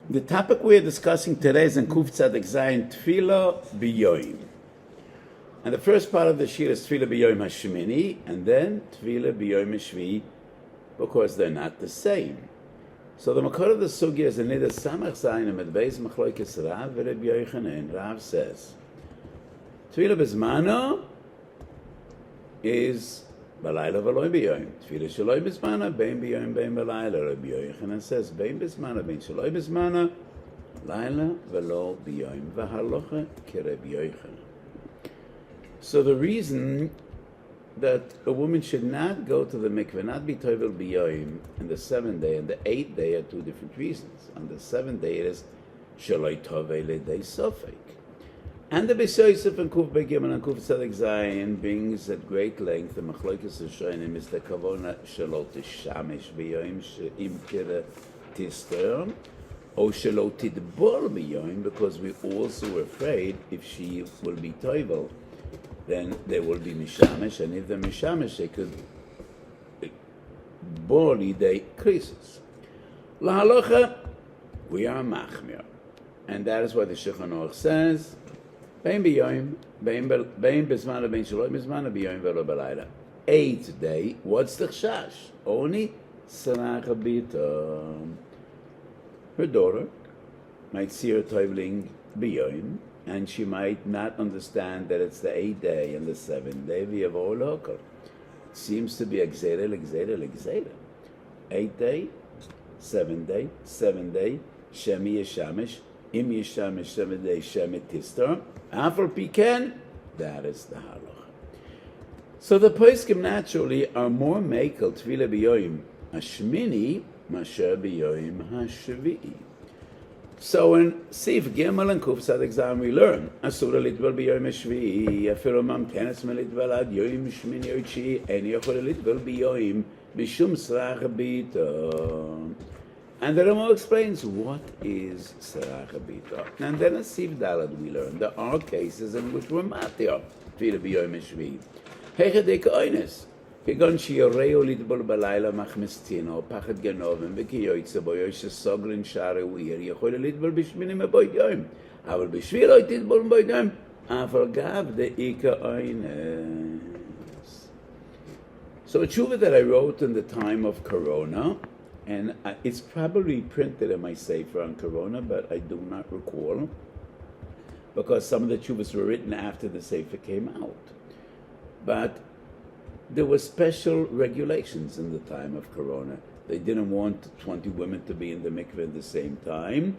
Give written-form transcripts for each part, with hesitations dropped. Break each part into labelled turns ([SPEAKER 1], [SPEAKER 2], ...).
[SPEAKER 1] The topic we're discussing today is in Kuf Tzaddik Zayin, Tefillah B'Yoyim. And the first part of the shir is Tefillah B'Yoyim HaShemini, and then Tefillah B'Yoyim HaShvi, because they're not the same. So the makor of the sugya is in Nida Samach Zayin, and Medbeis Machloikes Rav, Reb Yochanan. Rav says, Tefillah B'Zmano is Balayla v'loy b'yoyim. Tefillah shaloi b'zmana, bein b'yoyim, bein b'layla. Rabbi Yochanan says, bein b'zmana, bein shaloi b'zmana, layla v'lo b'yoyim. V'halocha k'Rabbi Yochanan. So the reason that a woman should not go to the mikveh, not be tovel b'yoyim, on the 7th day and the 8th day are two different reasons. On the 7th day it is shaloi tovel l'dei sofek. And the Beis Yosef and Kuf Begimel and Kuf Tzaddik Zayin brings at great length the Machloikes Rishonim is the Kavona Shelo Tishamesh B'Yoyim She'im Kira Tister or Shelo Tidbor B'Yoyim, because we also were afraid if she will be Toivel, then there will be Mishamesh, and if they're Mishamesh, they could bore Lidei Krisis. La Halacha, we are Machmir. And that is why the Shulchan Aruch says, Bein b'yoyim, bein b'zmana, bein shaloi b'zmana, b'yoyim v'lo b'layla. 8th day, what's the chash? Only Saracha Bita. Her daughter might see her toiveling b'yoyim, and she might not understand that it's the 8th day and the 7th day. V'yavo lokal. It seems to be exera, l'exera, l'exera. 8th day, 7th day, 7th day, Shemi Yeshamish, Im Yeshamish, 7th day, Shemi Tistar. Afal Piken, that is the halacha. So the poskim naturally are more mekel Tefillah B'Yoyim HaShemini masher B'Yoyim HaShvi'i. So in Sif Gimel and Kuf Tzaddik Zayin we learn Asura Litvel B'Yoyim HaShvi'i Afilu Mamtenes Melitvel Ad Yoyim Shmini or Tshi En Yochol Litvel B'Yoyim Mishum Srach B'Ito. And the Rama explains what is Saracha Bita. And then in Sif Dalad we learn there are cases in which we're matir Tefillah B'Yoyim HaShvi. Hechadei k'oines. Kegon shiyoreu litbol balayla machmestino, pachat genovim, v'kiyoytze boyoy shesogrin share uir, yechol litbol b'shmini meboid yoyim. Aval b'shvi lo titbol meboid yoyim, afal gav de'i k'oines. So a tshuva that I wrote in the time of Corona, and it's probably printed in my sefer on Corona, but I do not recall, because some of the tshuvas were written after the sefer came out. But there were special regulations in the time of Corona. They didn't want 20 women to be in the mikveh at the same time,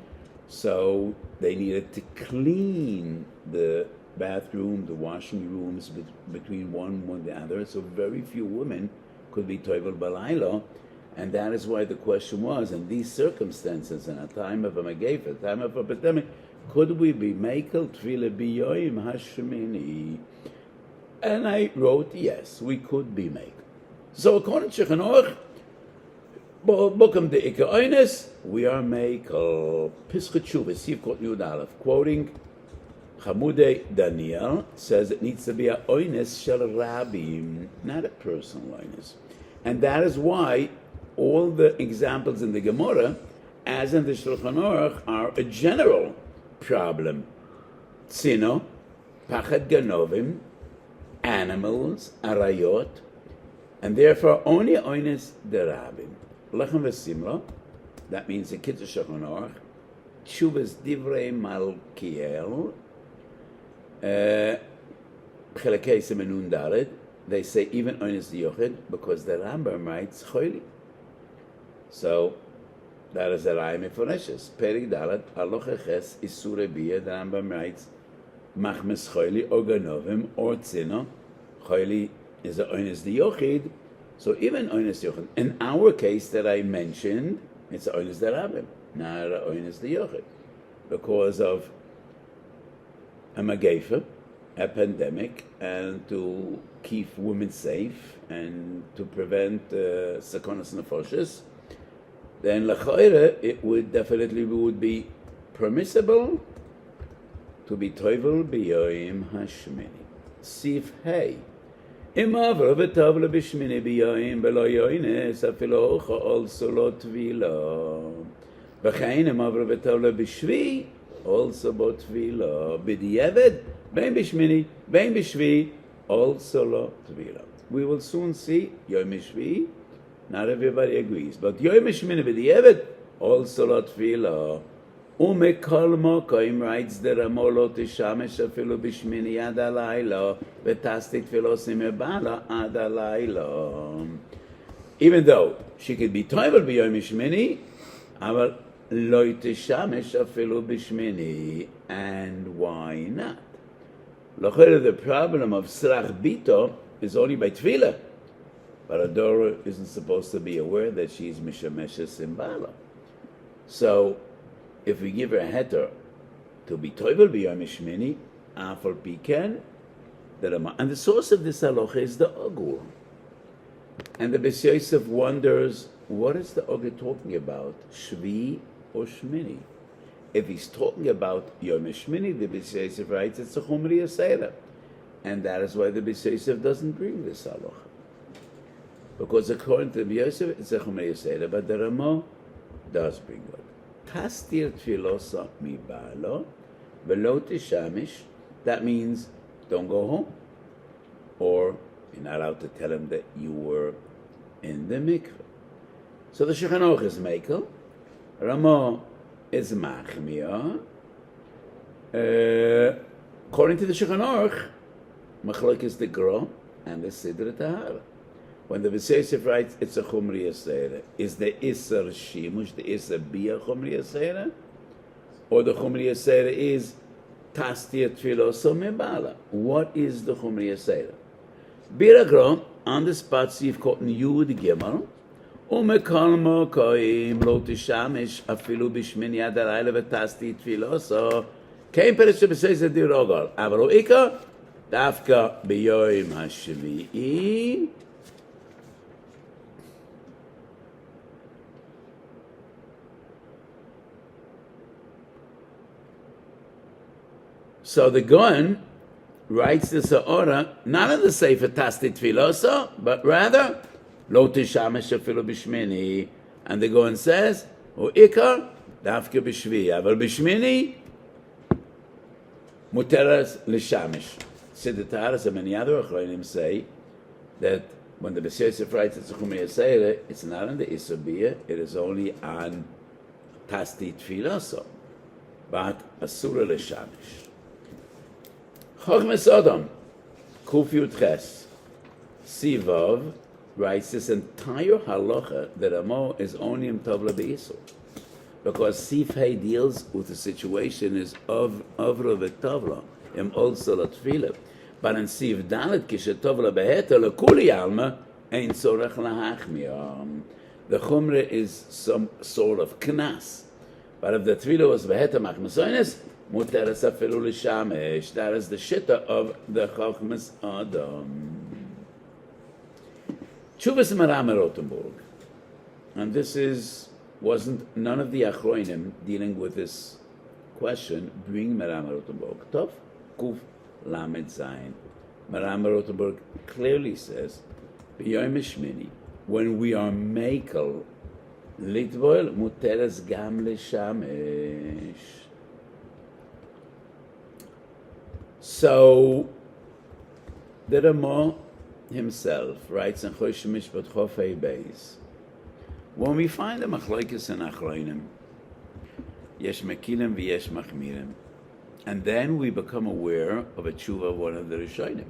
[SPEAKER 1] so they needed to clean the bathroom, the washing rooms between one and the other, so very few women could be toivel balayla. And that is why the question was, in these circumstances, in a time of a megefa, a time of a pandemic, could we be mekel Tefillah B'Yoyim HaShemini? And I wrote, yes, we could be mekel. So according to Shulchan Aruch, Bokum de'ika oines, we are mekel Pischat Shuvah, Sivkot Yud Aleph, quoting Chamudei Daniel, says it needs to be a oines shel rabim, not a personal oines. And that is why all the examples in the Gemara, as in the Shulchan Aruch, are a general problem. Tzino, pachad ganovim, animals, arayot, and therefore only oines derabim. Lechem v'simla, that means the Kitzur Shulchan Aruch, Tshuvas divrei Malkiel, Chelekei Simenun Dalet, they say even oines diyochid, because the Rambam writes choili. So that is a raya meforeshes. Perik Dalet Halacha Ches Isure Biyah. The Rambam writes machmes choili or ganovim or tzino. Choili is a oines diyochid. So even oines diyochid. In our case that I mentioned, it's oines derabim, not a oines diyochid, because of a magefa, a pandemic, and to keep women safe and to prevent sakonas nefoshes, then l'chayre it would definitely be permissible to be toivel b'yoyim hashmini. Sif hey. Im avro v'tovle b'shmini b'yoyim b'lo yoynes afilo ocha also lo tvila. וכן אם עברו בטבלה בשבי, also בטבילה. בדיעבד, בין בשמיני, בין בשבי, also לא טבילה. We will soon see יום השביעי, not everybody agrees, but יום השמיני בדיעבד, also לא טבילה. ומכל מקום writes the רמו לא תשמש אפילו בשמיני עד הלילה, ותעשי תפילוסים מבעלה עד הלילה. Even though she could be טובל ביום השמיני, אבל לא תשמש אפילו בשמיני, and why not? לכן the problem of srach bito is only by tefillah, but a Dora isn't supposed to be aware that she's mishameshes in bala. So, if we give her a heter to be toivel b'yom shmini, afal piken, and the source of this halacha is the Ogur. And the Beis Yosef wonders, what is the Ogur talking about, Shvi or Shmini? If he's talking about Yom Shmini, the Beis Yosef writes it's a Chumri Yasera. And that is why the Beis Yosef doesn't bring this halacha. Because according to the Beis Yosef, it's a Chumri Yasera, but the Rama does bring it. Tastir tfilosa mi balo, velo tishamish, that means don't go home. Or you're not allowed to tell him that you were in the mikveh. So the Shulchan Aruch is Mekel, Rama is Machmia. According to the Shulchan Aruch, Machlok is the Gra and the Sidra Tahara. When the Beis Yosef writes, it's a Chumri Yasera, is the Isser Shimush, the Isser Bia Chumri Yasera? Or the Chumri Yasera is Tastir Tfiloso Mebala? What is the Chumri Yasera? Biragra, on the spot, Sif Kotten Yud Gimel, Umekal Mokoim, Lo Tishamish, Afilu Bishmini Adalayla Vetasti Tfiloso, Kein Perish Beis Yosef Dirogal, Avalo Ika, Dafka B'Yom HaShvi'i. So the Gaon writes the Sa'ora not in the Sefer Tasti Tfiloso, but rather Lo Tishamesh Afilu Bishmini. And the Gaon says, O Ikar Dafka Bishvi, Aval Bishmini Muteras Lishamesh. Siddur Taharas and many other Achronim say that when the Beis Yosef writes it's a Chumri Yasera, it's not on the Isabiyah, it is only on Tasti Tfiloso, but Asura Lishamesh. Chochmes Sodom, Kuf Yud Ches, Sivav writes this entire halacha that Ramo is only in Tovla Be'isur, because Sif Hey deals with the situation is of Avra V'Tovla, im also Latfila, but in Sif Dalet Kishe Tovla Be'eta L'Kuli Alma Ein Tzorech Lahachmiyam. The Chumre is some sort of knas, but if the Tefillah was Be'eta Machmasoines, Muteres afilu l'shamesh. That is the shitta of the Chochmas Adam. Tshuvas Maram Rotenburg, and this wasn't none of the Achronim dealing with this question. Bring Maram Rotenburg. Tov Kuf Lamed Zayin. Maram Rotenburg clearly says, B'Yom Shmini, when we are mekel litvoil muteres gam l'shamesh. So, the Rama himself writes in Chosh Mishpat Chofei Beis, when we find a machlokes and achronim, yesh mekilim v'yesh machmirim, and then we become aware of a tshuva of one of the Rishonim,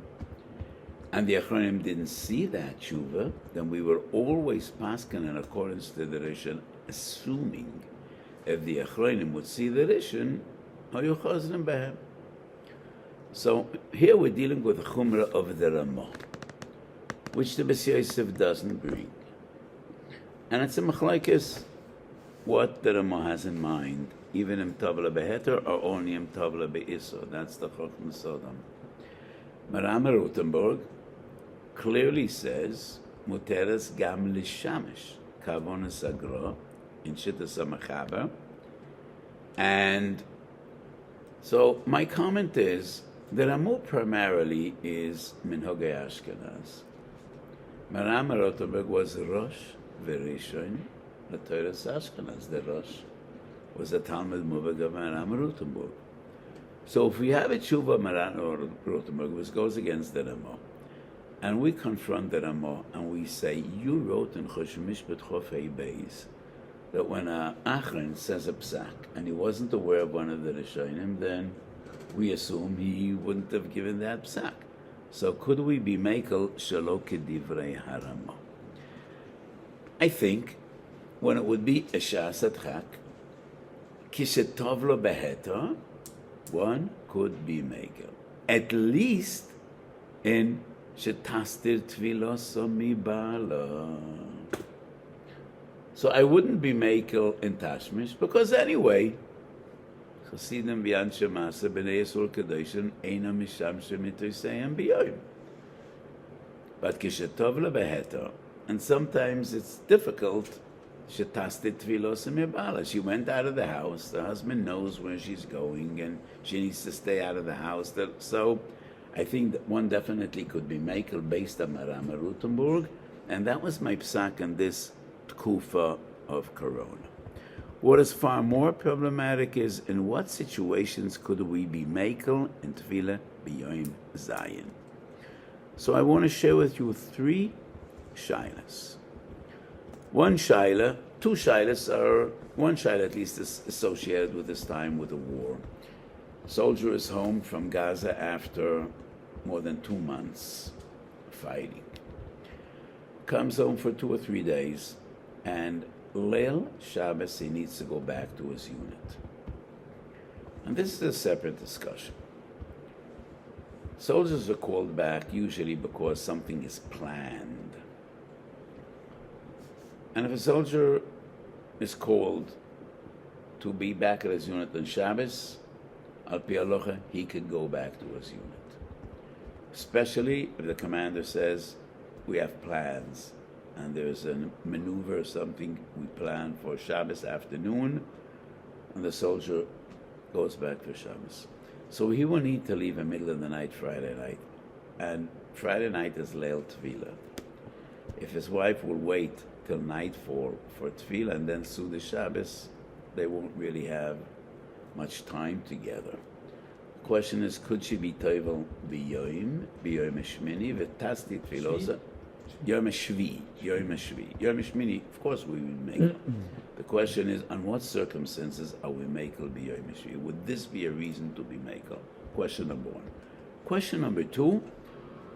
[SPEAKER 1] and the achronim didn't see that tshuva, then we were always paskin in accordance to the Rishon, assuming if the achronim would see the Rishon, hayu chaznim behem. So here we're dealing with the Chumrah of the Ramah, which the Beis Yosef doesn't bring. And it's a machlokes what the Ramah has in mind, even in Tavla Beheter or only in Tavla Be'isur. That's the Chochmas Sodom. Maram Rotenburg clearly says, Muteres gam l'shamesh, kavonas agra, in Shittas HaMachaber. And so my comment is, the Ramah primarily is Minhagei Ashkenaz. Maram Rotenburg was Rosh V'Rishon, the Torah Ashkenaz, the Rosh. was a Talmud Muvag of Maran Rutenburg. So if we have a tshuva Maran Rutenburg, which goes against the Rama, and we confront the Rama and we say, you wrote in Chosh Mishpat Chofei Beis that when a Achron says a psak and he wasn't aware of one of the Rishonim, then we assume he wouldn't have given that psak. So could we be mekel shelo kedivrei harama? I think when it would be a shas adchak, kishetov lo beheta, one could be mekel. At least in shetastir tviloso mi bala. So I wouldn't be mekel in tashmish, because anyway, Chasidim v'anshe masa b'nei Yisrael Kedoshin eina misham shemitoseim b'yoyim. But kishetov lebeheta, and sometimes it's difficult. Shetastit tvilos mibala. She went out of the house. The husband knows where she's going, and she needs to stay out of the house. So, I think that one definitely could be mekel based on Marama Rutenburg, and that was my psak in this tkufa of Corona. What is far more problematic is in what situations could we be mekel in tefillah b'yom zayin. So I want to share with you three shaylas. One shayla at least is associated with this time with the war. Soldier is home from Gaza after more than 2 months fighting. Comes home for 2 or 3 days, and Leil Shabbos he needs to go back to his unit. And this is a separate discussion. Soldiers are called back usually because something is planned. And if a soldier is called to be back at his unit on Shabbos, al pi halacha, he can go back to his unit. Especially if the commander says, we have plans, and there's a maneuver or something we plan for Shabbos afternoon, and the soldier goes back for Shabbos. So he will need to leave in the middle of the night, Friday night. And Friday night is Leil Tvila. If his wife will wait till nightfall for Tefillah and then Suda Shabbos, they won't really have much time together. The question is, could she be Toivel b'yoyim Shmini, v'tasti Tfilosa? Yom Shvi. Shmini, of course we would make it. The question is, on what circumstances are we mekel b'yom Shvi? Would this be a reason to be mekel? Question number one. Question number two,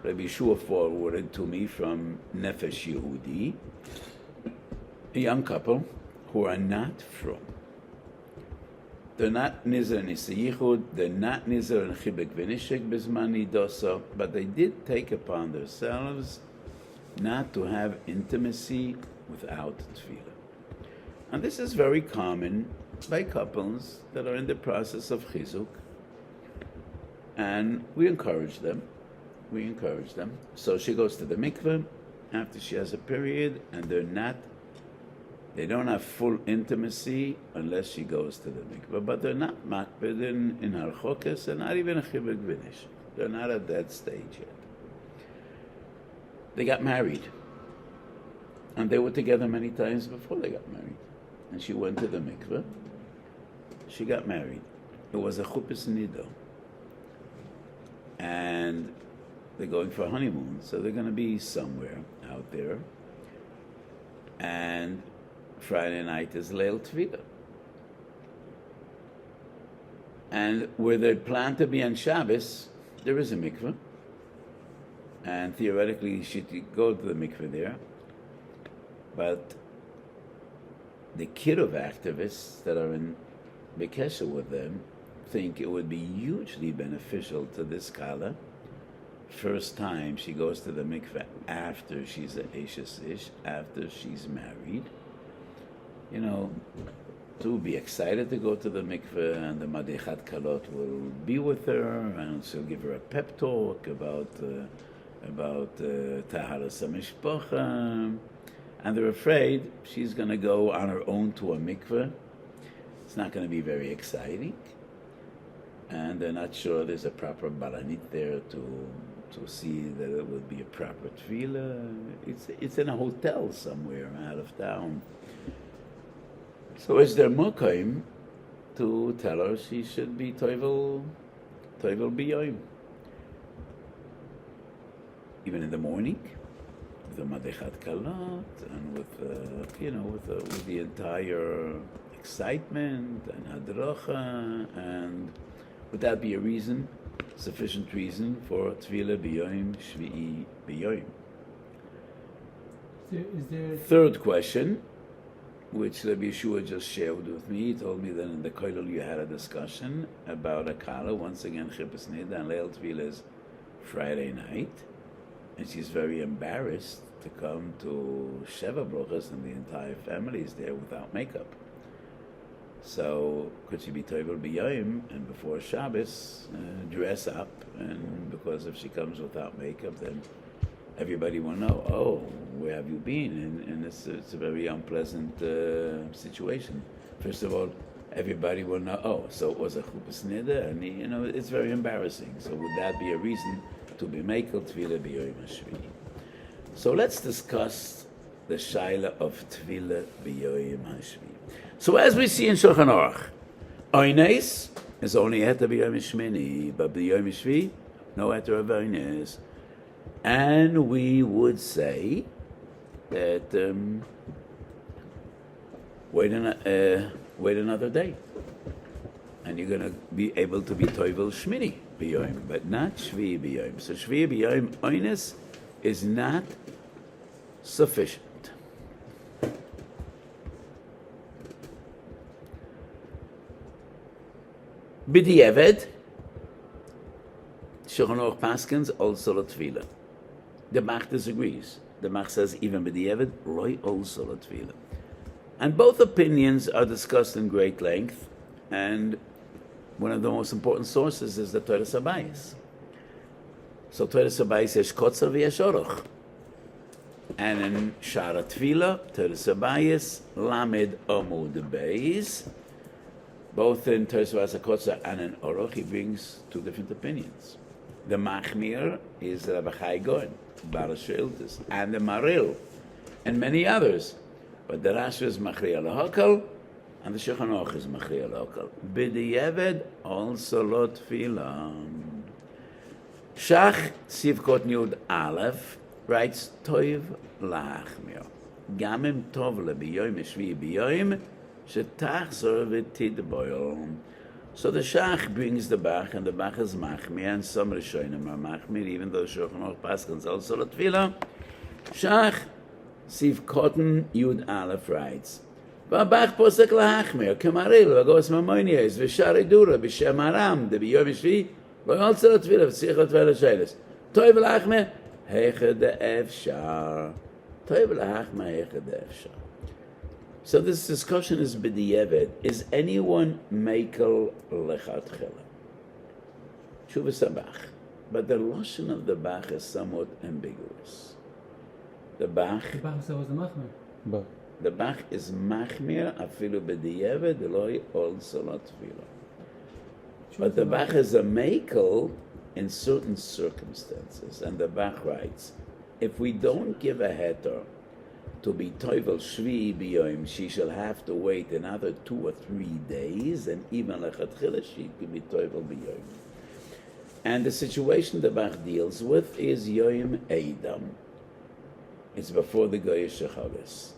[SPEAKER 1] Rabbi Yeshua forwarded to me from Nefesh Yehudi, a young couple who are not from. They're not Nizar Nisiyichud, they're not Nizar and Chibek V'nishek Bizman Nidosa, but they did take upon themselves not to have intimacy without tefillah. And this is very common by couples that are in the process of chizuk, and we encourage them. So she goes to the mikveh after she has a period, and they don't have full intimacy unless she goes to the mikveh, but they're not makbid in harchokes, and not even a chibuk v'nish. They're not at that stage yet. They got married, and they were together many times before they got married. And she went to the mikveh. She got married. It was a Hilchos Nida, and they're going for a honeymoon, so they're going to be somewhere out there. And Friday night is Leil Tvila. And where they plan to be on Shabbos, there is a mikveh. And theoretically, she should go to the mikveh there. But the Kirov activists that are in Bekesha with them think it would be hugely beneficial to this Kala. First time she goes to the mikveh after she's an Eshes Ish, after she's married. You know, to be excited to go to the mikveh, and the Madechat Kalot will be with her, and she'll give her a pep talk about Taharas HaMishpacha, and they're afraid she's going to go on her own to a mikveh. It's not going to be very exciting, and they're not sure there's a proper balanit there to see that it would be a proper tefillah. It's in a hotel somewhere out of town. So as their mokaim, to tell her she should be toivel biyoim. Even in the morning, with the madechat kalat, and with the entire excitement and hadracha, and would that be a reason, sufficient reason for tefillah biyoim shvi'i biyoim?
[SPEAKER 2] Is there
[SPEAKER 1] Third question, which Rabbi Yeshua just shared with me. He told me that in the kollel you had a discussion about a kala. Once again, Hilchos Nida, and Leil Tefillah is Friday night, and she's very embarrassed to come to Sheva Brochas, and the entire family is there without makeup. So could she be toivel b'yayim and before Shabbos dress up? And because if she comes without makeup, then everybody will know, oh, where have you been? And it's a very unpleasant situation. First of all, everybody will know, oh, so it was a Hilchos Nida, and it's very embarrassing. So would that be a reason to be mekel tefillah b'yom hashvi? So let's discuss the shaila of tefillah b'yom hashvi. So as we see in Shulchan Aruch, Oynes is only heter b'yom hashmini, but b'yom hashvi, no heter of Oynes. And we would say that wait another day, and you're going to be able to be toivel shmini b'yom, but not shvi b'yom. So shvi b'yom oynes is not sufficient. B'di'evet, Shulchan Aruch paskins also l'tefillah. The Bach disagrees. The Bach says even b'di'evet loy also l'tefillah. And both opinions are discussed in great length, and one of the most important sources is the Torah Sabayis. So Torah Sabayis yesh kotzer v'yesh aruch. And in Shara Tefillah, Torah Sabayis, Lamed Amud Beis, both in Torah Sabayis HaKotzer and in Aruch, he brings two different opinions. The Machmir is Rabbi Chai Goen, Baal Shiltis, and the Maril, and many others. But the Rashi is Machriya L'Hakal, and the Shulchan Aruch is Machriya L'Hakal. B'di'evet also lo tefillah. Shach Sivkot Yud Aleph writes Toiv L'Achmir. Gamim Tov L'Biyoim Shvi Biyoim Shetachzor V'Tidboil. So the Shach brings the Bach, and the Bach is Machmir, and some Rishonim are Machmir, even though Shulchan Aruch paskins also lo tefillah. Shach Sivkot Yud Aleph writes, V'abach posek l'achmir, k'maril, v'gos mamonies, v'shari dura, b'shem aram, d'biyom shvi, v'yoltze l'tefillah, v'tzich l'tefillah l'sheles. Toiv l'achmir, heiche de'efshar. Toiv l'achmir, heiche de'efshar. So this discussion is b'di'evet. Is anyone mekel lechatchila? Shuvas Bach. But the lashon of the Bach is somewhat ambiguous. The Bach
[SPEAKER 2] was the Machmir?
[SPEAKER 1] The Bach is machmir afilu b'di'evet loy also lo tefillah. But the Bach is a mekel in certain circumstances, and the Bach writes, if we don't give a heter to be toivel shvi b'yom, she shall have to wait another 2 or 3 days, and even lechatchila she could be toivel b'yom. And the situation the Bach deals with is Yom Eidam. It's before the Goyish Chagas.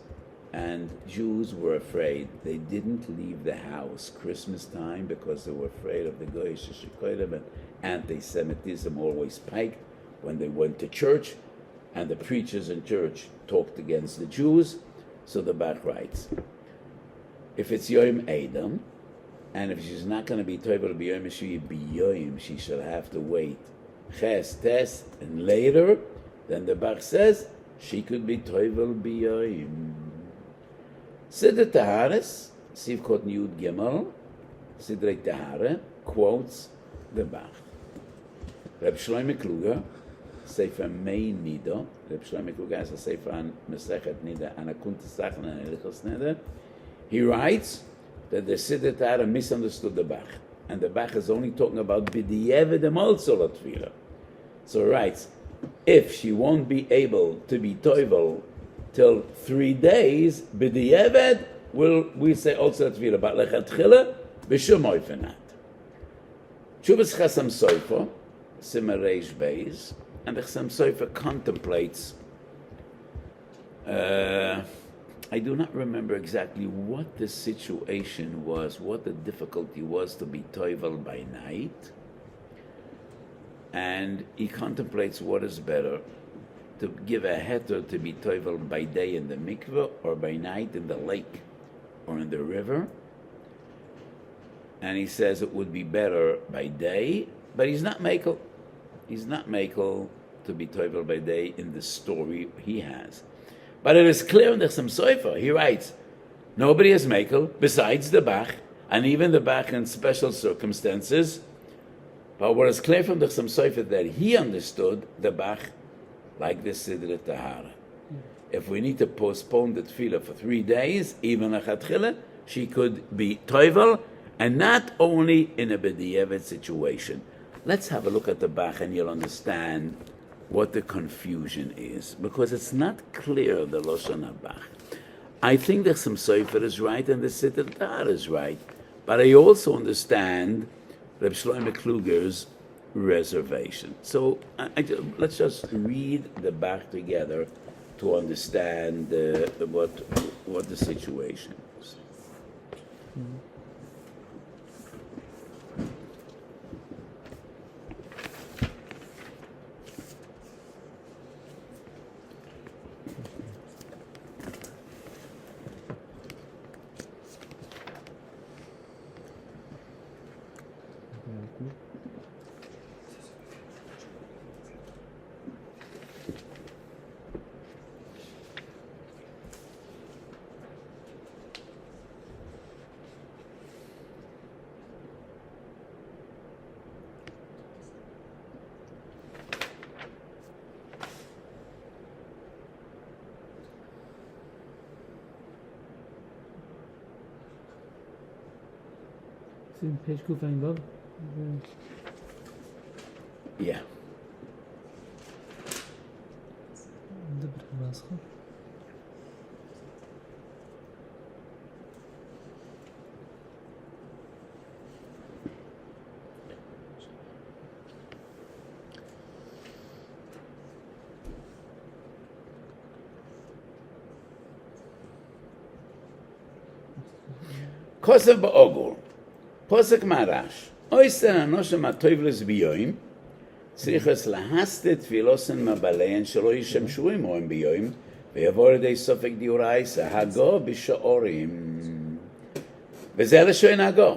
[SPEAKER 1] And Jews were afraid. They didn't leave the house Christmas time because they were afraid of the Goyish Shekoidim, and anti-Semitism always spiked when they went to church, and the preachers in church talked against the Jews. So the Bach writes, if it's Yom Eidam, and if she's not going to be toivel b'yom shvi b'yom, she shall have to wait ches, tes, and later, then the Bach says, she could be toivel b'yom. Sidrei Taharis, Sivkot Yud Gimel, Sidrei Tahara, quotes the Bach. Reb Shlomo Kluger, Sefer Mei Nida, Reb Shlomo Kluger has a Sefer on Masechet Nida, and Akunta Sachen and Hilchos Nida. He writes that the Sidrei Tahara misunderstood the Bach, and the Bach is only talking about b'di'evet and also lo tefillah. So he writes, if she won't be able to be toivel till 3 days, b'di'evet, we say also tefillah. But lechatchila, בשום אופן not. Tshuvas Chasam Sofer, Simmer Reish Beis, and the Chasam Sofer contemplates. I do not remember exactly what the situation was, what the difficulty was to be toivel by night. And he contemplates what is better, to give a heter to be toivel by day in the mikveh or by night in the lake or in the river. And he says it would be better by day, but he's not makel. He's not makel to be toivel by day in the story he has. But it is clear in the Chasam Sofer, he writes, nobody is makel besides the Bach, and even the Bach in special circumstances. But what is clear from the Chasam Sofer that he understood the Bach like the Sidra Tahara. If we need to postpone the tefillah for 3 days, even lechatchila, she could be toivel, and not only in a b'diavad situation. Let's have a look at the Bach and you'll understand what the confusion is, because it's not clear the Lashon HaBach. I think that some Sofer is right and the Sidra Tahara is right, but I also understand Reb Shlomo Kluger's reservation. So let's just read the Bach together to understand what the situation is.
[SPEAKER 2] in page Kuf Ein Vav.
[SPEAKER 1] Yeah. Kosev ba'ogul, posek marash, oyster anoshem atoivles biyoim, צריכות להסתת תפילוסן מבליהן שלא ישמשו עמהם ביום ויעבור ידי סופק דיורייסה הגו בשעורים וזה לשון הגו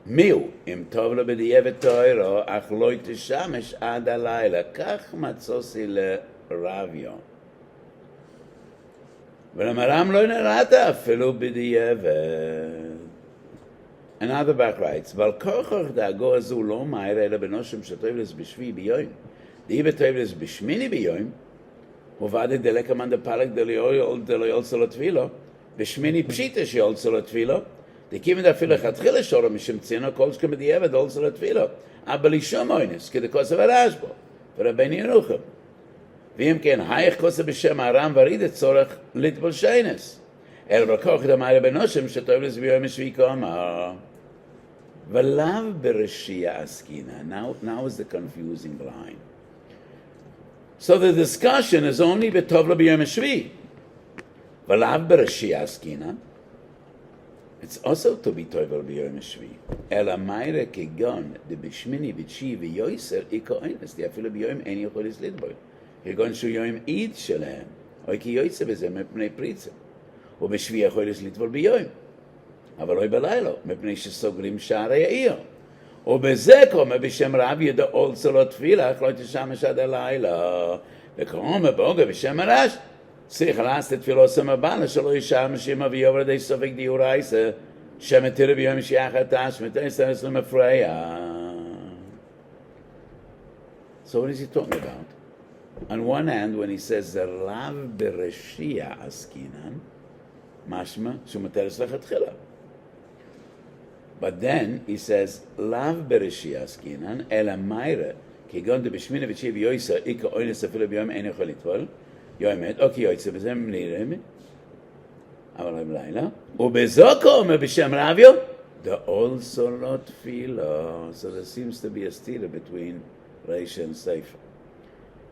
[SPEAKER 1] מיהו אם טוב לו בדיעבד תוירו אך לא תשמש עד הלילה כך מצוסי לרביו ולמרם לא נראית אפילו בדיעבד. Another back writes, Val korchoch da'ago azu lo ma'ira ela benoshim shetoivles b'shvi biyoim. Di betoivles b'shmini biyoim, uvade delekaman de palak de loyol solo tvilo, b'shmini pshita sheol solo tvilo, de kimen da filo chatchila shoro mishim tzino kol shkem b'diavad ol solo tvilo, aber lishom oines, ki de kosev arashbo, v'rabbeini yeruchem. V'im ken hayach kosev b'shem aram varidet tzorach litbol sheines. El bakoch da ma'ira benoshim shetoivles biyoim shvi koma. V'lav bereshia askina. Now is the confusing line. So the discussion is only b'tov b'yom shvi. V'lav bereshia askina. It's also to be tov b'yom shvi. Ela ma'ira kegon de b'shmini v'tshi v'yoyser ikoines. Di afilu b'yom en yocholis lidboy. Kegon shu yom id shelehem. Oy ki yoyser b'zeh mepnei pritza. ובשביעי החודש לטבול ביום, אבל לא בלילה, מפני שסוגרים שערי העיר. ובזה קורא בשם רב ידע also לא תפילה, אך לא תשמש עד הלילה. וקורא בבוגר בשם הרש, צריך לעשות תפילו סמבנה, שלא ישמש עמה ויובר די סופק דיורייסה, שמתיר ביום שיח התש, מתייסרס למפריה. So what is he talking about? On one hand, when he says, Rav bereshia askinan, Mashma Shumateres Lechatchila. But then he says, Lav Bereshia Askinan, Ela Mayra, Kigon de Bishmina Vichiv Yoisa, Ika Oines Afila Biyom, Ene Cholitwal, Yoimet, Oki Yoitza, Bezem Nirem, Avalim Laila, Ubezoko, Me Bishem Ravio, The also not tefillah. So there seems to be a stira between Reish and Sefer.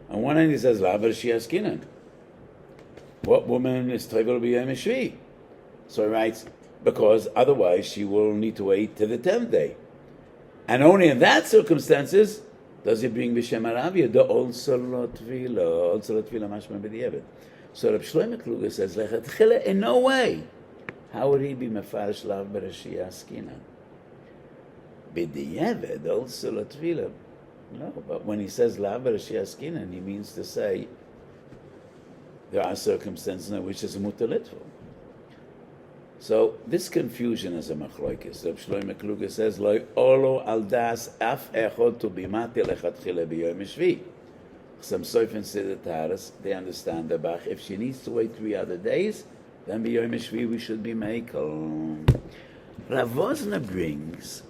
[SPEAKER 1] On one hand, he says, "Lavar shiaskinan." What woman is toivel b'yom shvi? So he writes, because otherwise she will need to wait till the 10th day, and only in that circumstances does he bring b'shem aravia the also not tefillah, mashma b'diavad. So Reb Shlomo Kluger says, "Lechatchila, in no way. How would he be mefarish lav b'rashia askinan? B'diavad also not tefillah." No, but when he says lav b'rashia askinan, he means to say there are circumstances in which it's mutar litful. So this confusion is a machloikis. Reb Shlomo Kluger says, "Lo olo al das af echod to bimati lechatchila b'yom shvi." Some Sofen said the Taras, they understand the Bach. If she needs to wait 3 other days, then b'yom shvi we should be mekel. Rav Wosner brings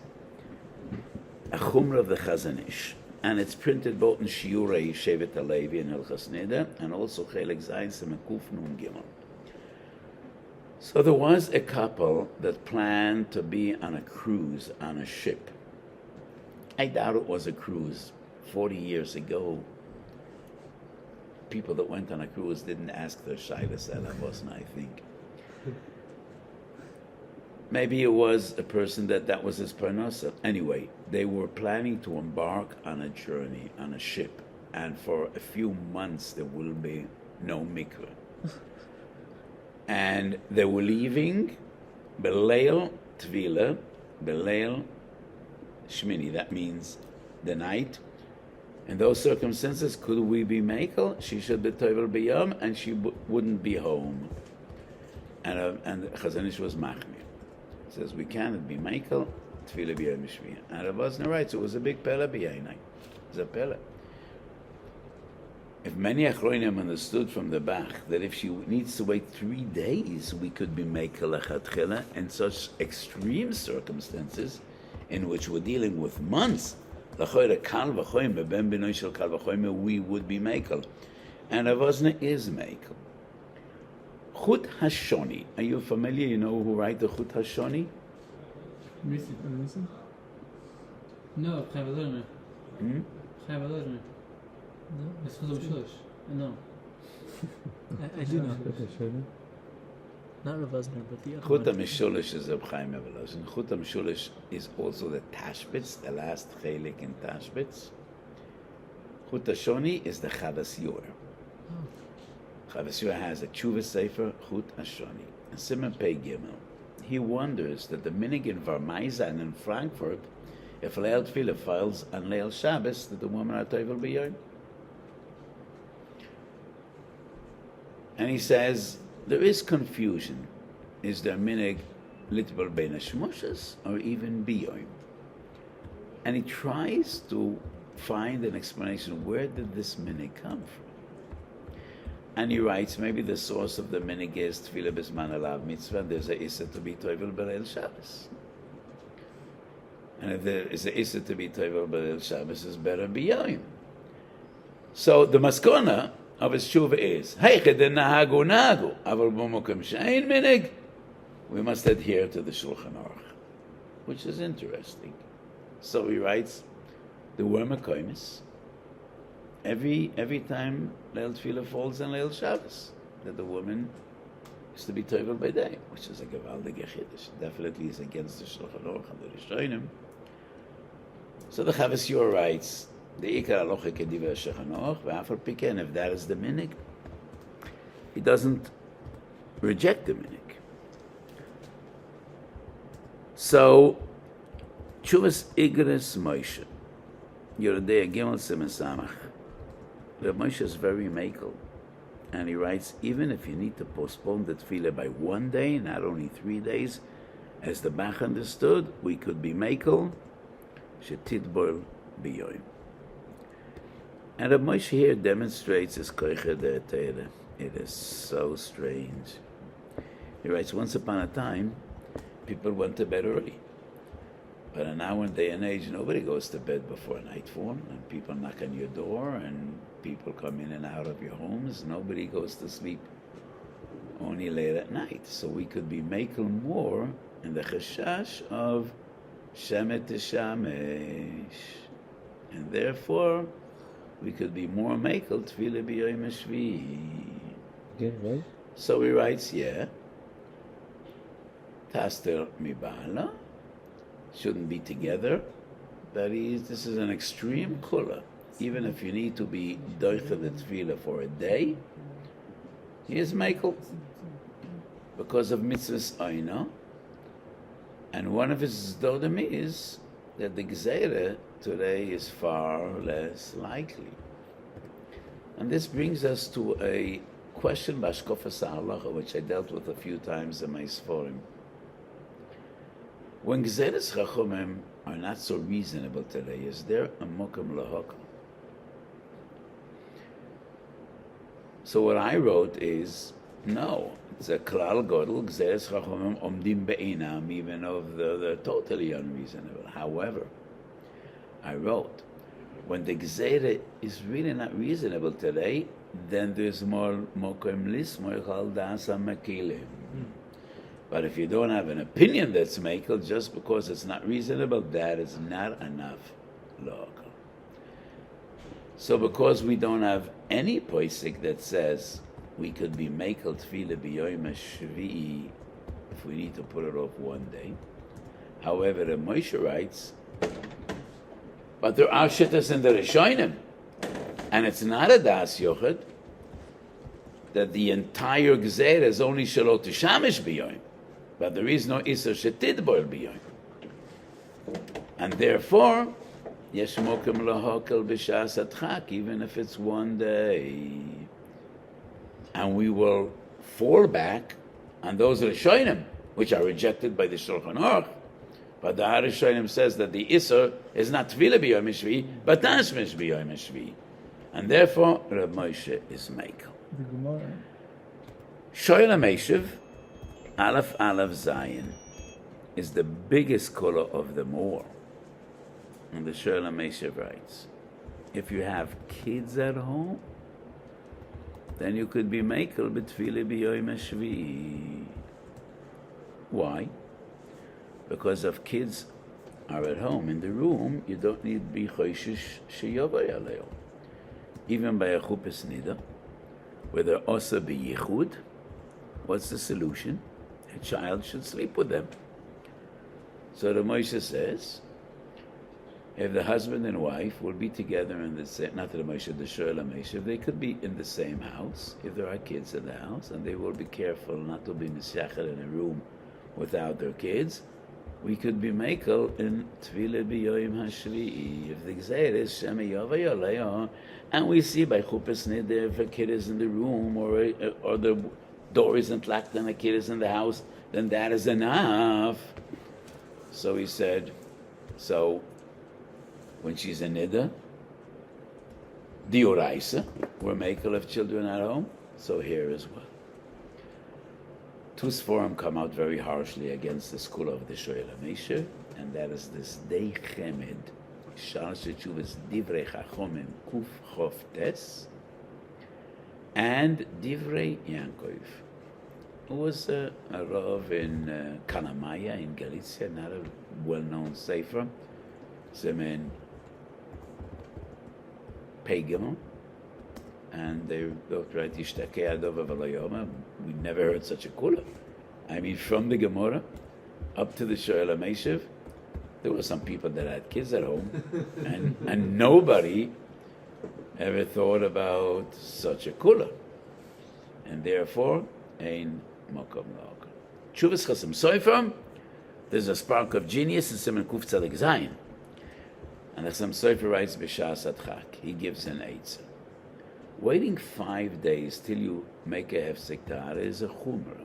[SPEAKER 1] a chumrah of the Chazon Ish, and it's printed both in Shiurei Shevet HaLevi and Hilchos Nida, and also Chelek Zayin Semekuf Nun Gimel. So there was a couple that planned to be on a cruise on a ship. I doubt it was a cruise. 40 years ago, people that went on a cruise didn't ask their shaylas elavosna, I think. Maybe it was a person that was his parnasa. Anyway, they were planning to embark on a journey on a ship, and for a few months there will be no mikveh. And they were leaving Beleil Tvila, Beleil Shmini, that means the night. In those circumstances, could we be Mekel? She should be Toivel B'yom, and she wouldn't be home. And Chazon Ish was Machmir. Says, we cannot be Mekel, Tvila B'yom Shvi. And Rav Wosner writes, it was a big Pele B'yainai. It was a Pele. If many Achronim understood from the Bach that if she needs to wait 3 days, we could be Mekel Lechatchila in such extreme circumstances in which we're dealing with months, we would be Mekel. And Rav Wosner is Mekel. Chut Hashoni. Are you familiar? You know who write the Chut Hashoni?
[SPEAKER 2] Listen? No, Chavalorme. Chavalorme. No, it's Chut Hashonish. No. I do know. Not Rav Wosner, but the other
[SPEAKER 1] Chut
[SPEAKER 2] one.
[SPEAKER 1] HaMishulish is Reb Chaim Evelozhin. Chut HaMishulish is also the Tashbitz, the last chelik in Tashbitz. Chut Hashoni is the Chavas Yor. Chavas Yor has a Tshuva Sefer, Chut Hashoni. And Simon Pei Gimel. He wonders that the minig in Varmeiza and in Frankfurt, if Leil Tefillah files on Leil Shabbos, that the woman are Toivel B'yom. And he says, there is confusion. Is there minig litbal bein hashmoshes or even biyom? And he tries to find an explanation. Where did this minig come from? And he writes, maybe the source of the minig is tefillah b'zman alav mitzvah. There's a issa to be toivel b'leil Shabbos. And if there is a issa to be toivel b'leil Shabbos, is better biyom. So the maskona of his tshuva is, we must adhere to the Shulchan Aruch, which is interesting. So he writes, there were makomis every time Leil Tefillah falls on Leil Shabbos, that the woman is to be toivel by day, which is a gewaldige chiddush. Definitely is against the Shulchan Aruch and the Rishonim. So the Chavas Yor writes, the Ikar Aloche Kediva Shechanoch, V'afal Piken, if that is the minig, he doesn't reject the minig. So, Chuvas Igres Moshe, Yerodei Gimel Simen Samach, Reb Moshe is very makel, and he writes, even if you need to postpone the tefillah by 1 day, not only 3 days, as the Bach understood, we could be makel, Shetidbol B'yoim. And Reb Moshe here demonstrates his koiche de Teire. It is so strange. He writes, once upon a time, people went to bed early. But in our day and age, nobody goes to bed before nightfall, and people knock on your door, and people come in and out of your homes. Nobody goes to sleep only late at night. So we could be making more in the chashash of shemet shamesh, and therefore we could be more mekel tefillah b'yom hashvi.
[SPEAKER 3] Yeah, right?
[SPEAKER 1] So he writes, taster mibala shouldn't be together, but this is an extreme kula. Even if you need to be doicha the tefillah for a day, he is mekel because of mitzvahs aina. And one of his dodim is that the gzeira today is far less likely. And this brings us to a question b'ashkofas halacha, which I dealt with a few times in my sforim. When gzeiras chachomim are not so reasonable today, is there a mokum lahakal? So what I wrote is, no, it's a klal godel, gzeiras chachomim omdim be'inam, even though they're totally unreasonable. However, I wrote, when the gzeira is really not reasonable today, then there's more mokum lismoy chal dasa makilim. But if you don't have an opinion that's mekel, just because it's not reasonable, that is not enough local. So because we don't have any poisik that says we could be mekel tefillah b'yom hashvi'i if we need to put it off one day. However, the Moshe writes, but there are shittas in the Rishonim, and it's not a das yochid that the entire gzeira is only shalot shamish b'yom. But there is no Isser Shetidbol B'yom. And therefore, Yesh Mokem Lahokel B'Shas Atchak, even if it's one day. And we will fall back on those Rishonim, which are rejected by the Shulchan Aruch. But the Rishonim says that the Isser is not Tefillah B'Yom HaShvi, but Tashmish B'Yom HaShvi. And therefore, Reb Moshe is Mekel.
[SPEAKER 3] The Gemara.
[SPEAKER 1] Shoyel HaMeshiv, Aleph Zayin is the biggest kula of them all. And the Shoyel HaMeshiv writes, if you have kids at home, then you could be mekel b'tefillah b'yom hashvi. Why? Because if kids are at home in the room, you don't need be choishish sheyavay aleyo. Even by a Hilchos Nida, where they're also b'yichud, what's the solution? A child should sleep with them. So the Moshe says, if the husband and wife will be together in the same, not the Moshe, the Shoyel HaMeshiv, they could be in the same house, if there are kids in the house, and they will be careful not to be misyacher in a room without their kids. We could be mekel in Tefillah b'yom hashvi'i, if the gzeir is Shema Yavay Aleah, and we see by Hilchos Nida if a kid is in the room or the door isn't locked and a kid is in the house, then that is enough. So he said, so when she's a nida, dioraisa, we're mekel of children at home, so here as well. Two Sforim come out very harshly against the school of the Shoyel HaMeshiv, and that is this Dei Chemed, Shal Shechuvas Divrei Chachomim Kuf Chof Tes, and Divrei Yankov, who was a Rav in Kanamaya in Galicia, not a well-known sefer. Zemen Pagam, and they wrote right Ishtakei Adov Avalayoma. We never heard such a kula. I mean, from the Gemara up to the Shoyel HaMeshiv, there were some people that had kids at home, and nobody ever thought about such a kula, and therefore, ein makom la'akal. Tshuvas Chasam Sofer, there's a spark of genius in Siman Kuf Tzadik Zayin. And the Chasam Sofer writes B'Shas Adchak. He gives an eitzah. Waiting 5 days till you make a hefsek tahara is a chumrah.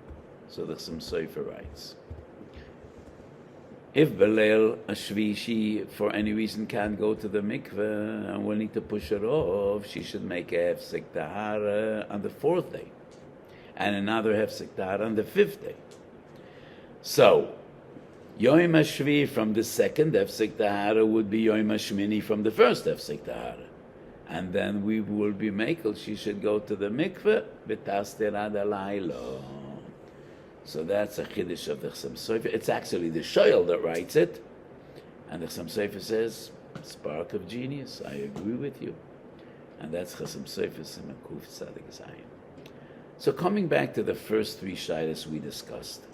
[SPEAKER 1] So the Chasam Sofer writes, if Belel Ashvi, she for any reason can't go to the mikveh and will need to push her off, she should make a hefsek tahara on the 4th day, and another hefsek tahara on the 5th day. So Yom HaShvi from the 2nd hefsek tahara would be Yom HaShmini from the 1st hefsek tahara, and then we will be mekel. She should go to the mikveh b'taster ad halayla. So that's a chiddush of the Chassam Sofer. It's actually the Shoyal that writes it, and the Chassam Sofer says, "Spark of genius. I agree with you." And that's Chassam Sofer Siman Kuf Tzadik Zayin. So coming back to the first three shaylas we discussed.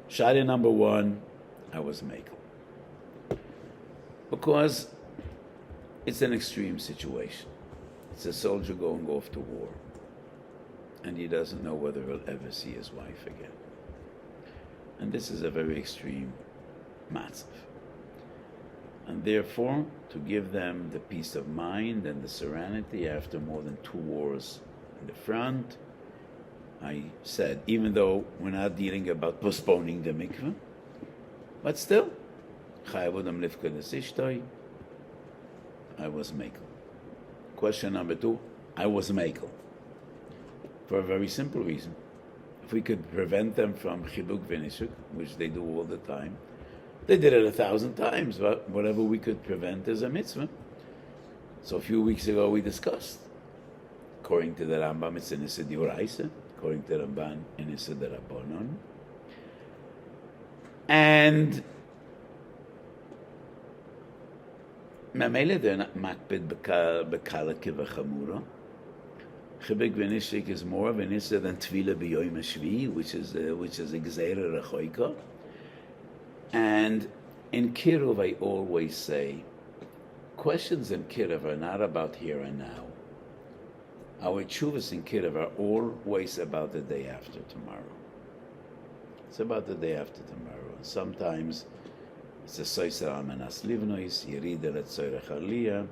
[SPEAKER 1] Shayla number one, I was makel. Because it's an extreme situation. It's a soldier going off to war, and he doesn't know whether he'll ever see his wife again. And this is a very extreme matzav. And therefore, to give them the peace of mind and the serenity after more than 2 wars in the front, I said, even though we're not dealing about postponing the mikveh, but still, I was makel. Question number 2, I was makel. For a very simple reason. If we could prevent them from chibuk v'nishuk, which they do all the time, they did it 1,000 times, but whatever we could prevent is a mitzvah. So a few weeks ago we discussed, according to the Rambam, it's in Issa D'Oraisa, according to the Ramban, in Issa D'Rabbanon. And Mamele, they're not makbid b'kala kivachamura. Chibuk v'nishuk is more of an issa than Tvila b'yoyim hashvi, which is a gzeira rechoika. And in Kiruv, I always say, questions in Kiruv are not about here and now. Our tshuvas in Kiruv are always about the day after tomorrow. It's about the day after tomorrow. And sometimes it's a soiser almanas livnois, yerida letzoyrech aliyah,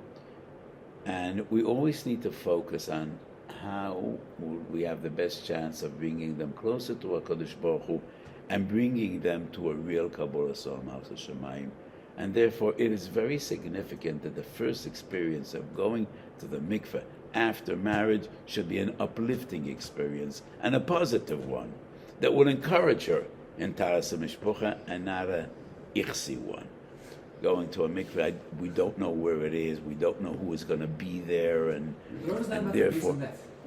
[SPEAKER 1] and we always need to focus on how we have the best chance of bringing them closer to HaKadosh Baruch Hu and bringing them to a real Kabbalah Sol Malchus Shemayim. And therefore, it is very significant that the first experience of going to the mikveh after marriage should be an uplifting experience and a positive one that will encourage her in Taras HaMishpucha and not a ichsi one. Going to a mikveh, we don't know where it is, we don't know who is going to be there, and therefore...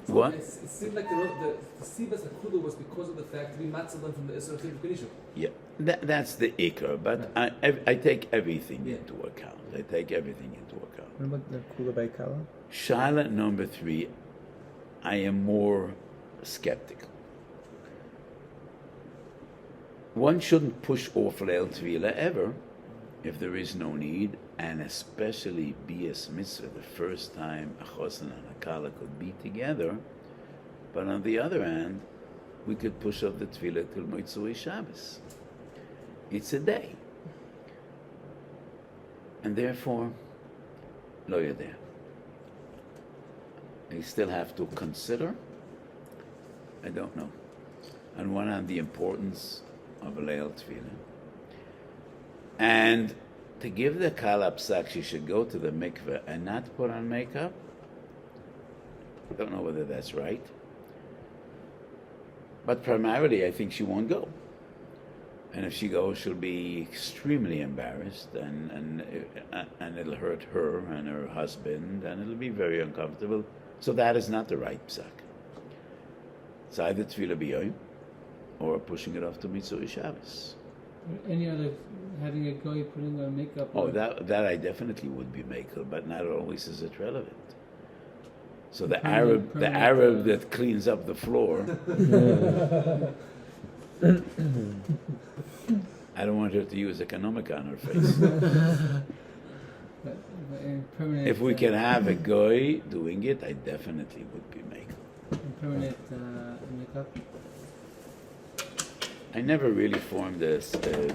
[SPEAKER 1] What?
[SPEAKER 3] It seemed like the Sibas Akuda was because of the fact to be matzalan from the Isra Chiluk Benishuk.
[SPEAKER 1] Yeah, that's the ikar, but I take everything into account. I take everything into account.
[SPEAKER 4] What about the Kula by Kala?
[SPEAKER 1] Shaila number 3, I am more skeptical. One shouldn't push off Leil Tvila ever, if there is no need, and especially Bias Mitzvah, the first time a Chosen and a Kala could be together. But on the other hand, we could push off the Tefillah till Motzei Shabbos. It's a day. And therefore, lo yodea. I still have to consider. I don't know. On one hand, the importance of a Leil Tefillah. And to give the Kala psak, she should go to the mikveh and not put on makeup. I don't know whether that's right. But primarily, I think she won't go. And if she goes, she'll be extremely embarrassed, and it'll hurt her and her husband, and it'll be very uncomfortable. So that is not the right psak. It's either Tefillah b'yoyim or pushing it off to Motzei Shabbos.
[SPEAKER 2] Any other, having a guy putting on makeup?
[SPEAKER 1] Oh, that I definitely would be makel, but not always is it relevant. So the Arab that cleans up the floor, I don't want her to use economic on her face.
[SPEAKER 2] But permanent,
[SPEAKER 1] If we can have a guy doing it, I definitely would be makel.
[SPEAKER 2] permanent makeup.
[SPEAKER 1] I never really formed a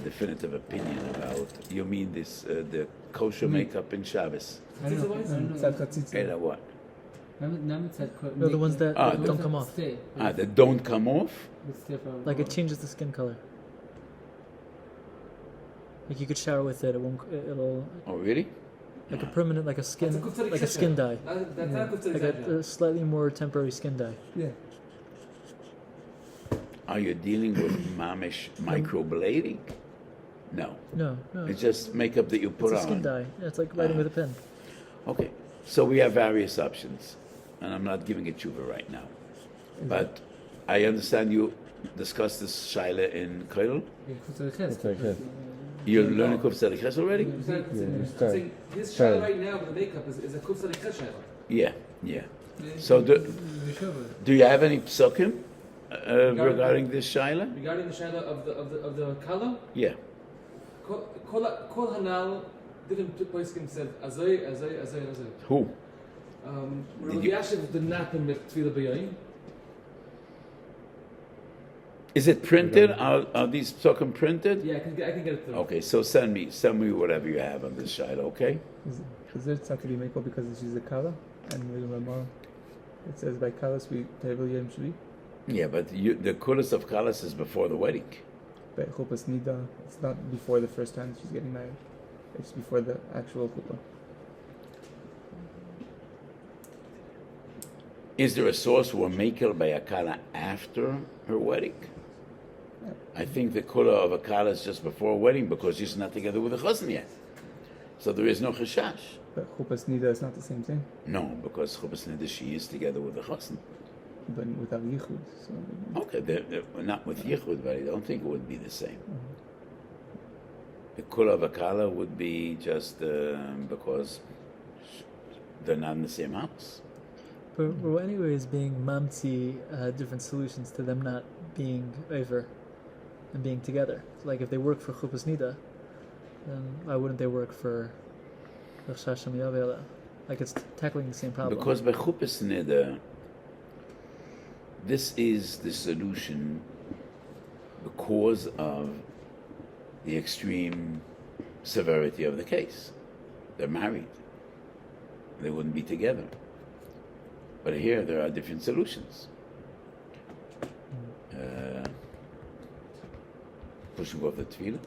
[SPEAKER 1] definitive opinion about. You mean this the kosher makeup in Shabbos?
[SPEAKER 2] I don't know.
[SPEAKER 1] What?
[SPEAKER 4] No, the ones that don't come off.
[SPEAKER 1] That don't come off?
[SPEAKER 4] Like it changes the skin color. Like you could shower with it. It'll.
[SPEAKER 1] Oh, really?
[SPEAKER 4] Like a permanent, like a skin dye. Like a slightly more temporary skin dye.
[SPEAKER 2] Yeah.
[SPEAKER 1] Are you dealing with mamish microblading? No.
[SPEAKER 4] No.
[SPEAKER 1] It's just makeup that you put
[SPEAKER 4] It's a
[SPEAKER 1] on.
[SPEAKER 4] skin dye. Yeah, it's like writing with a pen.
[SPEAKER 1] Okay. So we have various options, and I'm not giving a tshuva right now. But I understand you discuss this shaila in Koil?
[SPEAKER 2] Kutzar
[SPEAKER 1] You're learning Kuf Tzaddik Ches already?
[SPEAKER 3] His shaila right now with the makeup is a kuf tzaddik ches shaila.
[SPEAKER 1] Yeah. So do you have any psukim regarding this shaila?
[SPEAKER 3] Regarding the shaila of the kala?
[SPEAKER 1] Yeah.
[SPEAKER 3] Kol hanal, different poskim said azay.
[SPEAKER 1] Who?
[SPEAKER 3] Rabbi Yashiv did not permit Tvila B'Yoyim.
[SPEAKER 1] Is it printed? Are these psukim printed?
[SPEAKER 3] Yeah, I can get it through.
[SPEAKER 1] Okay, so send me whatever you have on this shaila, okay?
[SPEAKER 5] Is there tzakri meko because she's a kala? And with Ramah, it says by kalas we table yom shvi.
[SPEAKER 1] Yeah, but the kulas of kalas is before the wedding.
[SPEAKER 5] But Hilchos Nida, it's not before the first time she's getting married. It's before the actual chuppah.
[SPEAKER 1] Is there a source who will make her by a kala after her wedding? I think the kula of a kala is just before a wedding because she's not together with the chazan yet. So there is no chashash.
[SPEAKER 5] But Hilchos Nida is not the same thing.
[SPEAKER 1] No, because Hilchos Nida she is together with the chazan.
[SPEAKER 5] But without yichud. So
[SPEAKER 1] Okay, they're not with yichud, but I don't think it would be the same. The kula of a kala would be just because they're not in the same house.
[SPEAKER 4] But we're anyways being mamti different solutions to them not being over and being together. So like if they work for Chupas Nida, then why wouldn't they work for Shasham Yavela? Like it's tackling the same problem.
[SPEAKER 1] Because by Chupas Nida, this is the solution because of the extreme severity of the case. They're married. They wouldn't be together. But here there are different solutions. Pushing off the tefillah.